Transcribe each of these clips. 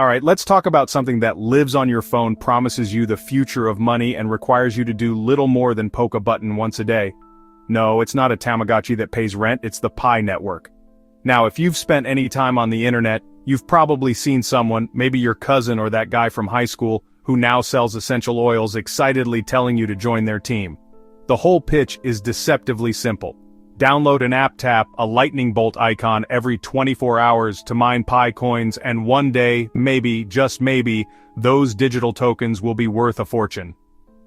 Alright, let's talk about something that lives on your phone, promises you the future of money, and requires you to do little more than poke a button once a day. No, it's not a Tamagotchi that pays rent, it's the Pi network. Now, if you've spent any time on the internet, you've probably seen someone, maybe your cousin or that guy from high school, who now sells essential oils, excitedly telling you to join their team. The whole pitch is deceptively simple. Download an app, tap a lightning bolt icon every 24 hours to mine Pi coins, and one day, maybe, just maybe, those digital tokens will be worth a fortune.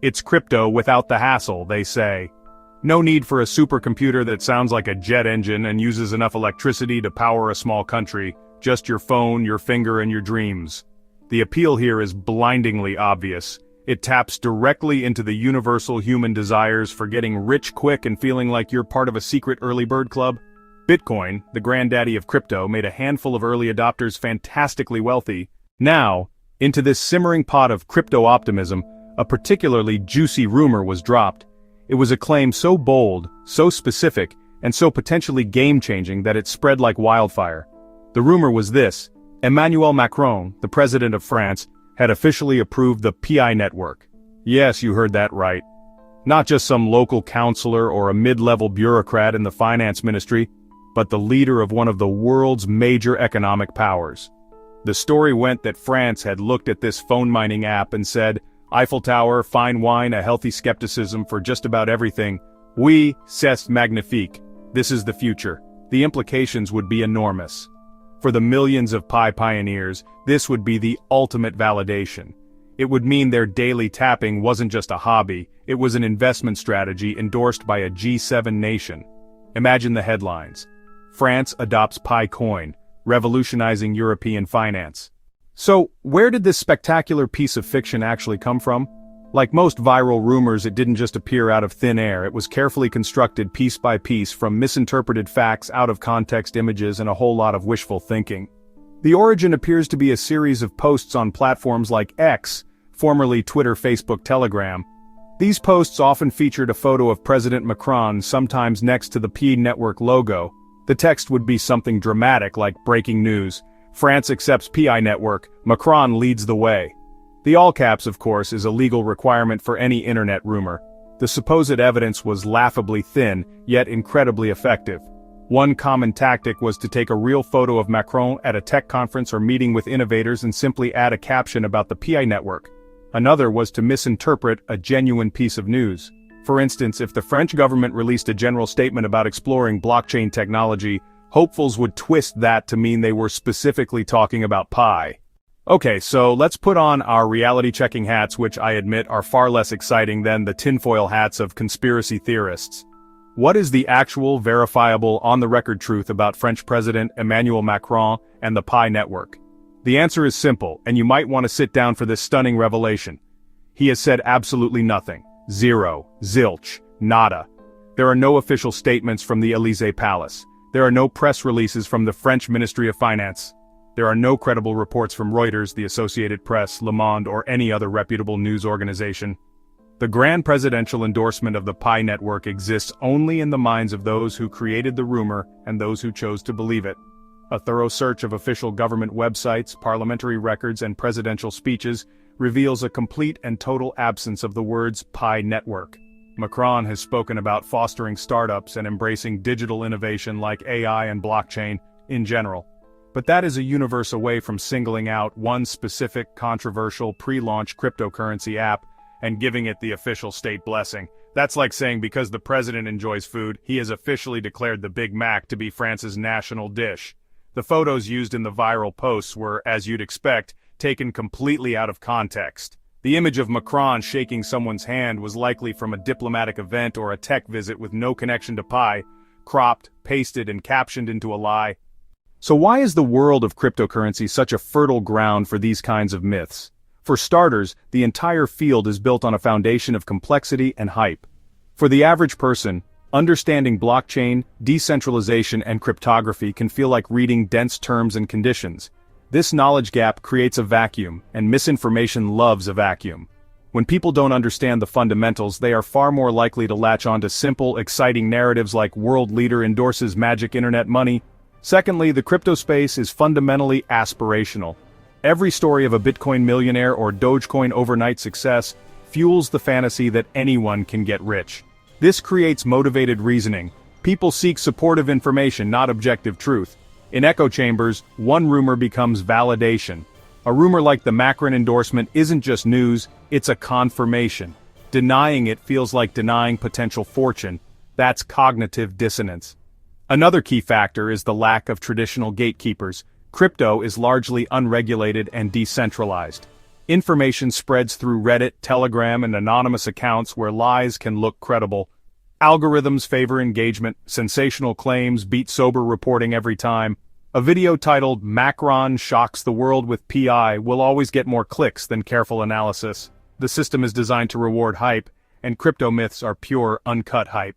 It's crypto without the hassle, they say. No need for a supercomputer that sounds like a jet engine and uses enough electricity to power a small country, just your phone, your finger, and your dreams. The appeal here is blindingly obvious. It taps directly into the universal human desires for getting rich quick and feeling like you're part of a secret early bird club. Bitcoin, the granddaddy of crypto, made a handful of early adopters fantastically wealthy. Now, into this simmering pot of crypto optimism, a particularly juicy rumor was dropped. It was a claim so bold, so specific, and so potentially game-changing that it spread like wildfire. The rumor was this: Emmanuel Macron, the president of France, had officially approved the Pi network. Yes, you heard that right. Not just some local counselor or a mid-level bureaucrat in the finance ministry, but the leader of one of the world's major economic powers. The story went that France had looked at this phone mining app and said, Eiffel Tower, fine wine, a healthy skepticism for just about everything. Oui, c'est magnifique. This is the future. The implications would be enormous. For the millions of Pi pioneers, this would be the ultimate validation. It would mean their daily tapping wasn't just a hobby, it was an investment strategy endorsed by a G7 nation. Imagine the headlines. France adopts Pi coin, revolutionizing European finance. So, where did this spectacular piece of fiction actually come from? Like most viral rumors, it didn't just appear out of thin air, it was carefully constructed piece by piece from misinterpreted facts, out-of-context images, and a whole lot of wishful thinking. The origin appears to be a series of posts on platforms like X, formerly Twitter, Facebook, Telegram. These posts often featured a photo of President Macron, sometimes next to the Pi network logo. The text would be something dramatic like breaking news. France accepts Pi network, Macron leads the way. The all caps, of course, is a legal requirement for any internet rumor. The supposed evidence was laughably thin, yet incredibly effective. One common tactic was to take a real photo of Macron at a tech conference or meeting with innovators and simply add a caption about the Pi network. Another was to misinterpret a genuine piece of news. For instance, if the French government released a general statement about exploring blockchain technology, hopefuls would twist that to mean they were specifically talking about Pi. Okay, so let's put on our reality-checking hats, which I admit are far less exciting than the tinfoil hats of conspiracy theorists. What is the actual, verifiable, on-the-record truth about French President Emmanuel Macron and the Pi network? The answer is simple, and you might want to sit down for this stunning revelation. He has said absolutely nothing. Zero. Zilch. Nada. There are no official statements from the Élysée Palace. There are no press releases from the French Ministry of Finance. There are no credible reports from Reuters, the Associated Press, Le Monde, or any other reputable news organization. The grand presidential endorsement of the Pi network exists only in the minds of those who created the rumor and those who chose to believe it. A thorough search of official government websites, parliamentary records, and presidential speeches reveals a complete and total absence of the words Pi network. Macron has spoken about fostering startups and embracing digital innovation like AI and blockchain in general. But that is a universe away from singling out one specific, controversial, pre-launch cryptocurrency app and giving it the official state blessing. That's like saying because the president enjoys food, he has officially declared the Big Mac to be France's national dish. The photos used in the viral posts were, as you'd expect, taken completely out of context. The image of Macron shaking someone's hand was likely from a diplomatic event or a tech visit with no connection to Pi, cropped, pasted, and captioned into a lie. So why is the world of cryptocurrency such a fertile ground for these kinds of myths? For starters, the entire field is built on a foundation of complexity and hype. For the average person, understanding blockchain, decentralization, and cryptography can feel like reading dense terms and conditions. This knowledge gap creates a vacuum, and misinformation loves a vacuum. When people don't understand the fundamentals, they are far more likely to latch onto simple, exciting narratives like world leader endorses magic internet money. Secondly, the crypto space is fundamentally aspirational. Every story of a Bitcoin millionaire or Dogecoin overnight success fuels the fantasy that anyone can get rich. This creates motivated reasoning. People seek supportive information, not objective truth. In echo chambers, one rumor becomes validation. A rumor like the MACRON endorsement isn't just news, it's a confirmation. Denying it feels like denying potential fortune. That's cognitive dissonance. Another key factor is the lack of traditional gatekeepers. Crypto is largely unregulated and decentralized. Information spreads through Reddit, Telegram, and anonymous accounts where lies can look credible. Algorithms favor engagement, sensational claims beat sober reporting every time. A video titled "Macron Shocks the World with Pi" will always get more clicks than careful analysis. The system is designed to reward hype, and crypto myths are pure, uncut hype.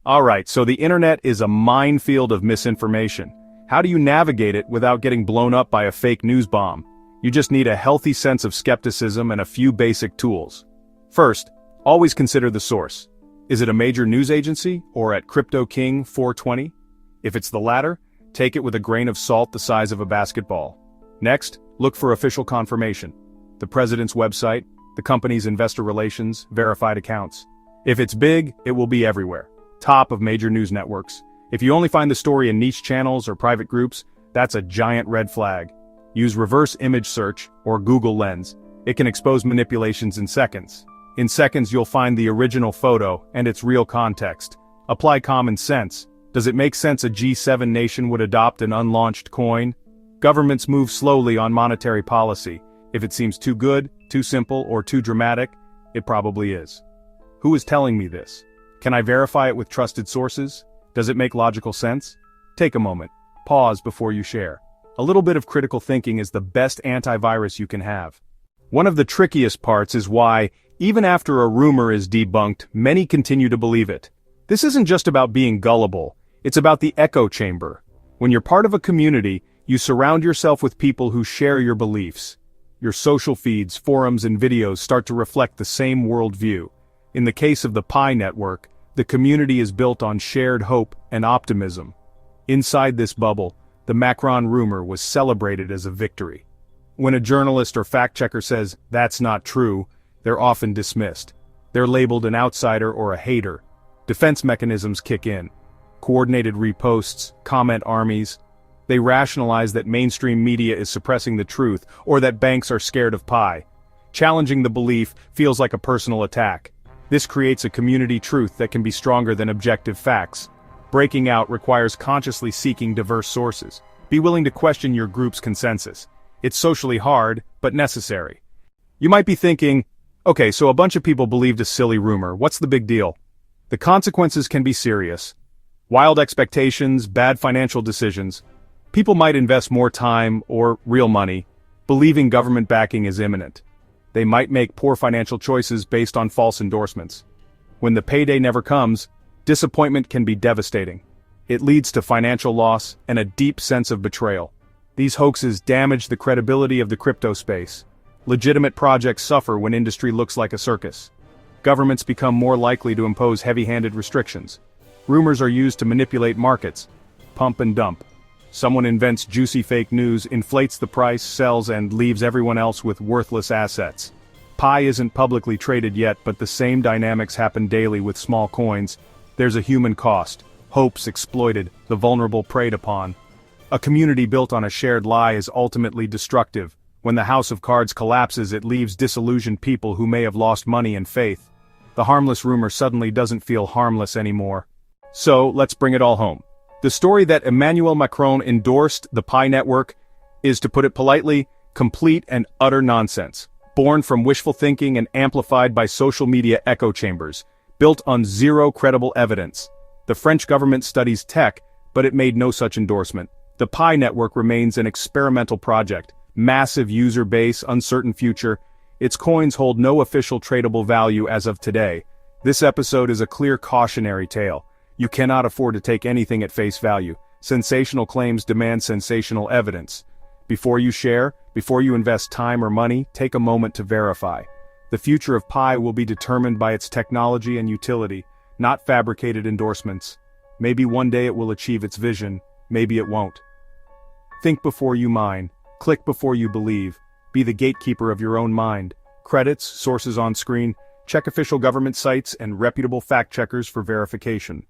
Alright, so the internet is a minefield of misinformation. How do you navigate it without getting blown up by a fake news bomb? You just need a healthy sense of skepticism and a few basic tools. First, always consider the source. Is it a major news agency, or at Crypto King 420? If it's the latter, take it with a grain of salt the size of a basketball. Next, look for official confirmation. The president's website, the company's investor relations, verified accounts. If it's big, it will be everywhere. Top of major news networks. If you only find the story in niche channels or private groups, that's a giant red flag. Use reverse image search or Google Lens. It can expose manipulations in seconds. In seconds you'll find the original photo and its real context. Apply common sense. Does it make sense a G7 nation would adopt an unlaunched coin? Governments move slowly on monetary policy. If it seems too good, too simple, or too dramatic, it probably is. Who is telling me this? Can I verify it with trusted sources? Does it make logical sense? Take a moment. Pause before you share. A little bit of critical thinking is the best antivirus you can have. One of the trickiest parts is why, even after a rumor is debunked, many continue to believe it. This isn't just about being gullible, it's about the echo chamber. When you're part of a community, you surround yourself with people who share your beliefs. Your social feeds, forums, and videos start to reflect the same worldview. In the case of the Pi network, the community is built on shared hope and optimism. Inside this bubble, the Macron rumor was celebrated as a victory. When a journalist or fact-checker says, "That's not true," they're often dismissed. They're labeled an outsider or a hater. Defense mechanisms kick in. Coordinated reposts, comment armies. They rationalize that mainstream media is suppressing the truth, or that banks are scared of Pi. Challenging the belief feels like a personal attack. This creates a community truth that can be stronger than objective facts. Breaking out requires consciously seeking diverse sources. Be willing to question your group's consensus. It's socially hard, but necessary. You might be thinking, okay, so a bunch of people believed a silly rumor, what's the big deal? The consequences can be serious. Wild expectations, bad financial decisions. People might invest more time, or real money, believing government backing is imminent. They might make poor financial choices based on false endorsements. When the payday never comes, disappointment can be devastating. It leads to financial loss and a deep sense of betrayal. These hoaxes damage the credibility of the crypto space. Legitimate projects suffer when industry looks like a circus. Governments become more likely to impose heavy-handed restrictions. Rumors are used to manipulate markets. Pump and dump. Someone invents juicy fake news, inflates the price, sells, and leaves everyone else with worthless assets. Pi isn't publicly traded yet, but the same dynamics happen daily with small coins. There's a human cost. Hopes exploited, the vulnerable preyed upon. A community built on a shared lie is ultimately destructive. When the house of cards collapses, it leaves disillusioned people who may have lost money and faith. The harmless rumor suddenly doesn't feel harmless anymore. So, let's bring it all home. The story that Emmanuel Macron endorsed the Pi network is, to put it politely, complete and utter nonsense. Born from wishful thinking and amplified by social media echo chambers. Built on zero credible evidence. The French government studies tech, but it made no such endorsement. The Pi network remains an experimental project. Massive user base, uncertain future. Its coins hold no official tradable value as of today. This episode is a clear cautionary tale. You cannot afford to take anything at face value. Sensational claims demand sensational evidence. Before you share, before you invest time or money, take a moment to verify. The future of Pi will be determined by its technology and utility, not fabricated endorsements. Maybe one day it will achieve its vision, maybe it won't. Think before you mine, click before you believe, Be the gatekeeper of your own mind. Credits, sources on screen, check official government sites and reputable fact-checkers for verification.